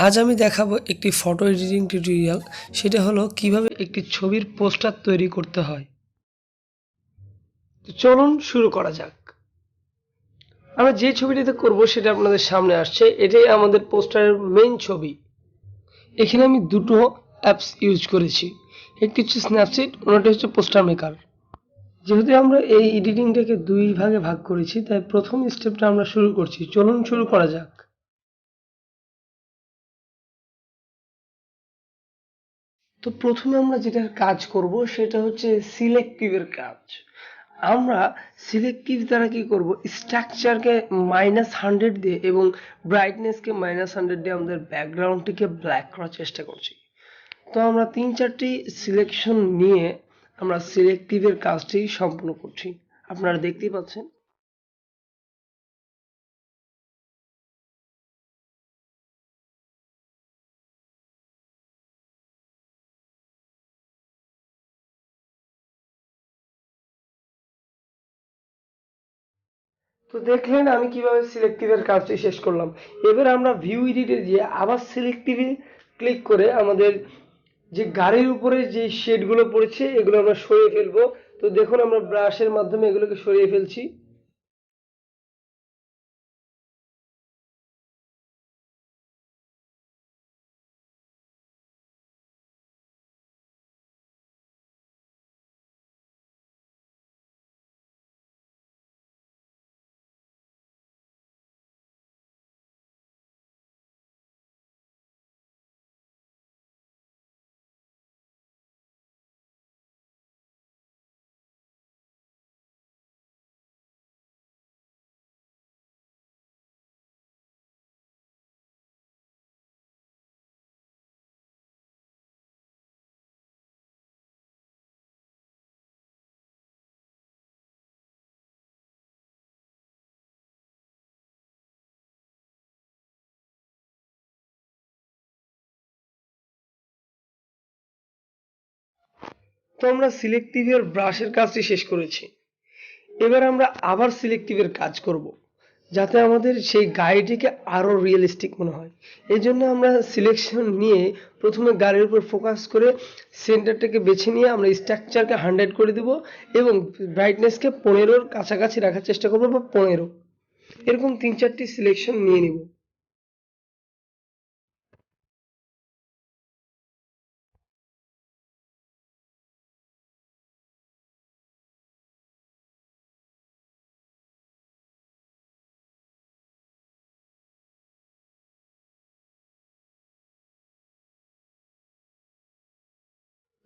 আজ আমি দেখাবো একটি ফটো এডিটিং টিউটোরিয়াল। সেটা হলো কিভাবে একটি ছবির পোস্টার তৈরি করতে হয়। তো চলুন শুরু করা যাক। আমরা যে ছবিটিতে করব সেটা আপনাদের সামনে আসছে। এটাই আমাদের পোস্টারের মেইন ছবি। এখানে আমি দুটো অ্যাপস ইউজ করেছি, একটি হচ্ছে স্ন্যাপসিড, অন্যটি হচ্ছে পোস্টার মেকার। যেহেতু আমরা এই এডিটিংটাকে দুই ভাগে ভাগ করেছি, তাই প্রথম স্টেপটা আমরা শুরু করছি। চলুন শুরু করা যাক। তো প্রথমে আমরা যেটার কাজ করব সেটা হচ্ছে সিলেক্টিভের কাজ। আমরা সিলেক্টিভ দ্বারা কি করব, স্ট্রাকচারকে -100 দিয়ে এবং ব্রাইটনেসকে -100 দিয়ে আমাদের ব্যাকগ্রাউন্ডটিকে ব্ল্যাক করার চেষ্টা করছি। তো আমরা 3-4টি সিলেকশন নিয়ে আমরা সিলেক্টিভের কাজটি সম্পূর্ণ করছি। আপনারা দেখতেই পাচ্ছেন। তো দেখলেন আমি কিভাবে সিলেক্টিভের কাজটি শেষ করলাম। এবার আমরা ভিউ এডিটে গিয়ে আবার সিলেক্টিভে ক্লিক করে আমাদের যে গাড়ির উপরে যে শেডগুলো পড়েছে এগুলো আমরা সরিয়ে ফেলবো। তো দেখুন আমরা ব্রাশের মাধ্যমে এগুলোকে সরিয়ে ফেলছি। তো আমরা সিলেক্টিভের ব্রাশের কাজটি শেষ করেছি। এবার আমরা আবার সিলেক্টিভের কাজ করব, যাতে আমাদের সেই গাড়িটিকে আরো রিয়েলিস্টিক মনে হয়। এই জন্য আমরা সিলেকশন নিয়ে প্রথমে গাড়ির উপর ফোকাস করে সেন্টারটাকে বেছে নিয়ে আমরা স্ট্রাকচারকে 100 করে দেব এবং ব্রাইটনেসকে 15-র কাছাকাছি রাখার চেষ্টা করবো, বা 15। এরকম 3-4টি সিলেকশন নিয়ে নিব।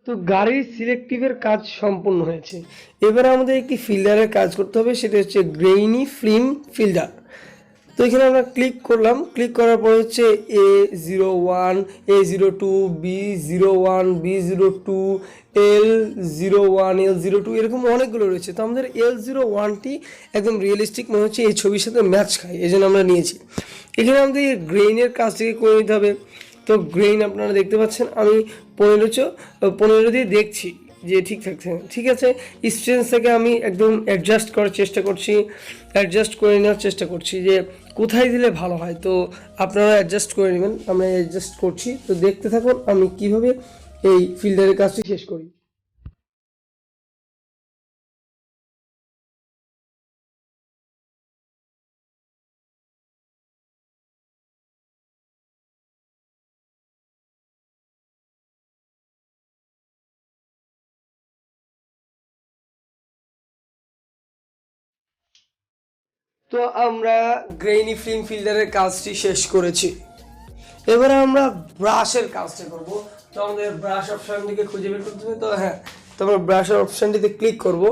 তো গাড়ির সিলেক্টিভের কাজ সম্পূর্ণ হয়েছে। এবার আমাদের একটি ফিল্টারের কাজ করতে হবে, সেটা হচ্ছে গ্রেইনি ফিল্ম ফিল্টার। তো এখানে আমরা ক্লিক করলাম, ক্লিক করার পর হচ্ছে A01, A02, B01, B02, L01, L02 এরকম অনেকগুলো রয়েছে। তো আমাদের L01টি একদম রিয়েলিস্টিক মনে হচ্ছে, এই ছবির সাথে ম্যাচ খায়, এই জন্য আমরা নিয়েছি। এখানে আমাদের গ্রেইনের কাজটিকে করে নিতে হবে। তো গ্রেইন আপনারা দেখতে পাচ্ছেন আমি 15 দিয়ে দেখছি যে ঠিক থাকছে। ঠিক আছে, স্ট্রেন্থটাকে আমি একদম অ্যাডজাস্ট করার চেষ্টা করছি, অ্যাডজাস্ট করে নেওয়ার চেষ্টা করছি যে কোথায় দিলে ভালো হয়। তো আপনারা অ্যাডজাস্ট করে নেবেন, আমরা অ্যাডজাস্ট করছি। তো দেখতে থাকুন আমি কিভাবে এই ফিল্টারের কাজটি শেষ করি। তো আমরা গ্রেইনি ফিল্ম ফিল্টারের কাজটি শেষ করেছি। এবারে আমরা ব্রাশের কাজটা করব। তো আমাদের ব্রাশ অপশনটিকে খুঁজে বের করতে হবে। তো হ্যাঁ, তো আমরা ব্রাশের অপশনটিতে ক্লিক করব।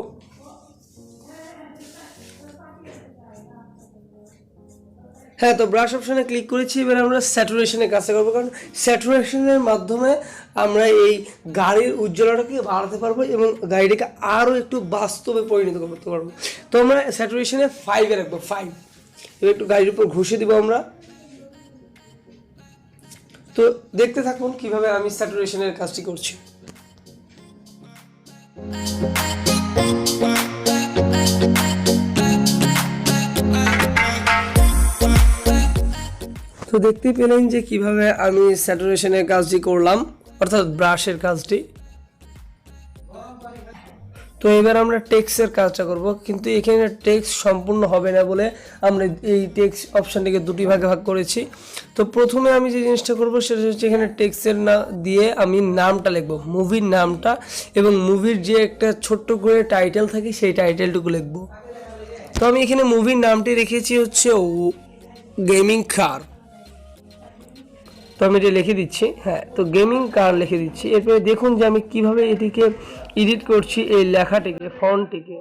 হ্যাঁ, তো ব্রাশ অপশনে ক্লিক করেছি। এবার আমরা স্যাচুরেশনের কাজটা করবো, কারণ স্যাচুরেশনের মাধ্যমে আমরা এই গাড়ির উজ্জ্বলতাকে বাড়াতে পারবো এবং গাড়িটাকে আরও একটু বাস্তবে পরিণত করতে পারবো। তো আমরা স্যাচুরেশনে 5-এ রাখবো, 5। এবার একটু গাড়ির উপর ঘষে দিব আমরা। তো দেখতে থাকুন কিভাবে আমি স্যাচুরেশনের কাজটি করছি। তো দেখতেই পেলেন যে কিভাবে আমি স্যাচুরেশনের কাজটি করলাম, অর্থাৎ ব্রাশের কাজটি। তো এবার আমরা টেক্সটের কাজটা করব, কিন্তু এখানে টেক্সট সম্পূর্ণ হবে না বলে আমরা এই টেক্সট অপশানটিকে দুটি ভাগে ভাগ করেছি। তো প্রথমে আমি যে জিনিসটা করব সেটা হচ্ছে এখানে টেক্সটের না দিয়ে আমি নামটা লিখব, মুভির নামটা, এবং মুভির যে একটা ছোট্ট করে টাইটেল থাকে সেই টাইটেলটুকু লিখব। তো আমি এখানে মুভির নামটি রেখেছি হচ্ছে গেমিং কার। তো আমি এটা লিখে দিচ্ছি, হ্যাঁ, তো গেমিং কার লিখে দিচ্ছি। এরপরে দেখুন যে আমি কিভাবে এটিকে এডিট করছি, এই লেখাটিকে, ফন্টটিকে।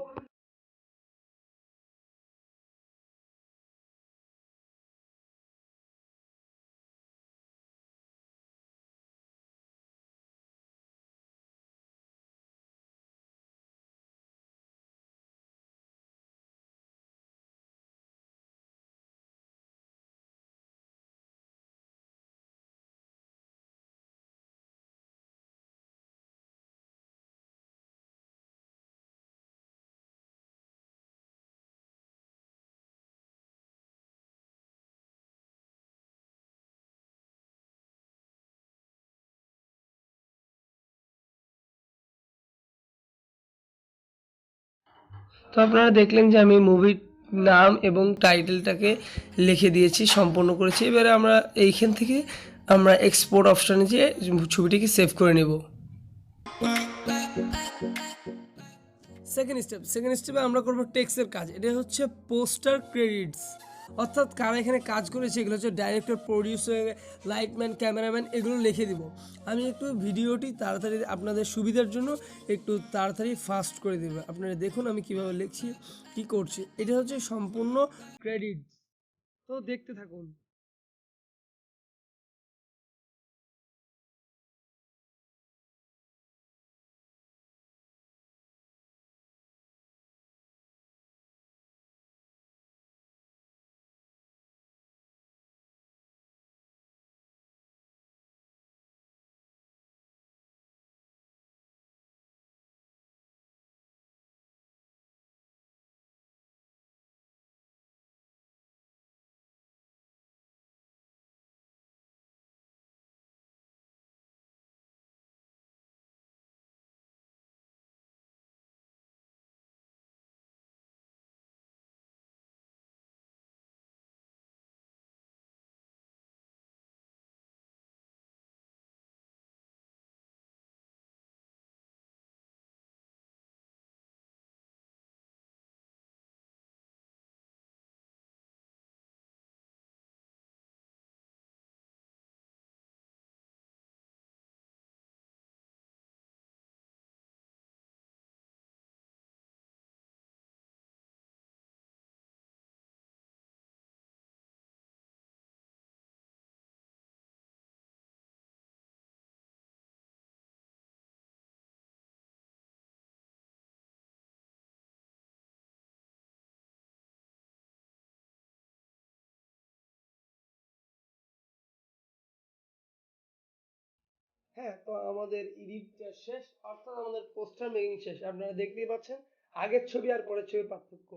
তো আপনারা দেখলেন যে আমি মুভির নাম এবং টাইটেলটাকে লিখে দিয়েছি, সম্পূর্ণ করেছি। এবারে আমরা এইখান থেকে আমরা এক্সপোর্ট অপশানে যেয়ে ছবিটিকে সেভ করে নেব। সেকেন্ড স্টেপে আমরা করব টেক্সটের কাজ। এটা হচ্ছে পোস্টার ক্রেডিটস, অর্থাৎ কারা এখানে কাজ করেছে এগুলো হচ্ছে ডাইরেক্টর, প্রডিউসার, লাইটম্যান, ক্যামেরাম্যান, এগুলো লিখে দিব। আমি একটু ভিডিওটি তাড়াতাড়ি আপনাদের সুবিধার জন্য একটু তাড়াতাড়ি ফাস্ট করে দেব। আপনারা দেখুন আমি কিভাবে লিখছি, কি করছি। এটা হচ্ছে সম্পূর্ণ ক্রেডিটস, তো দেখতে থাকুন। হ্যাঁ, তো আমাদের এডিটটা শেষ, অর্থাৎ আমাদের পোস্টার মেকিং শেষ। আপনারা দেখতেই পাচ্ছেন আগের ছবি আর পরের ছবির পার্থক্য।